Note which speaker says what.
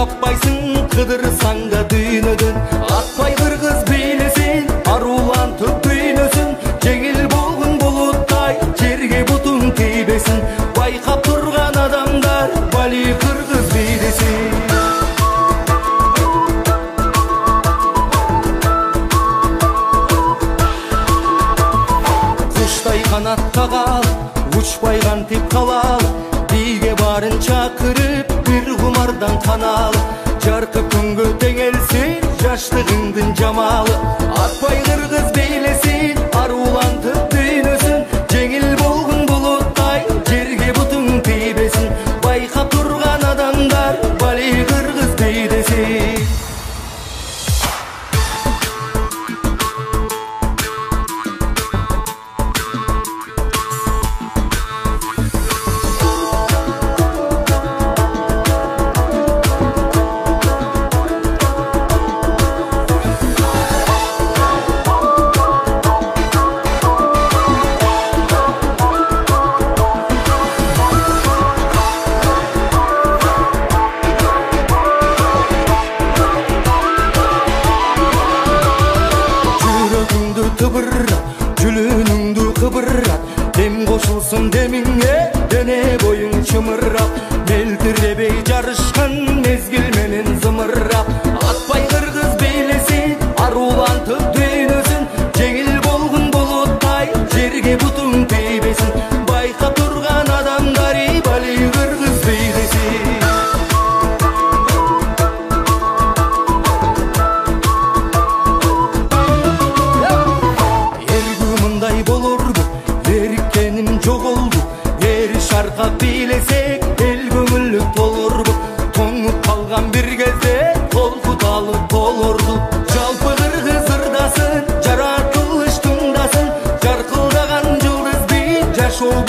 Speaker 1: таппайсың, қыдырсаң да дүйнөдөн. Атпай кыргыз бийлесин, арулантып дүйнөсүн. Жеңил болгон булуттай, жерге бутуң тийбесин. Байкап турган адамдар, бали кыргыз бийлесин. Куштай канат кагал, учпай кантип калал. Биге барын чакырып, бир кумардан канал. Жаркы күнгө теңелсин, жаштыгыңдын жамалы. Атпай кыргыз бийлесин, арулантып дүйнөсүн. Жеңил болгон булуттай, жерге бутуң тийбесин. Байкап турган адамдар, бали кыргыз бийлесин. Жүлүнүңдү кыбырат, дем кошулсун демиңе, дене боюң чымырап. Мелтиребей жарышкан мезгил менен зымырап. Атпай кыргыз бийлесин, арулантып дүйнөсүн. Жеңил болгон булуттай, жерге бутуң тийбесин. Байкап турган адамдар, бали кыргыз бийлесин. Жоголду, ери шаркап бийлесек, эл көңүллүк болорду. Тоңуп калган бир кезде, толкуталып толорду. Жалпы кыргыз ырдасын, жаратылыш тыңдасын. Жаркылдаган жылдыз бий, жашоо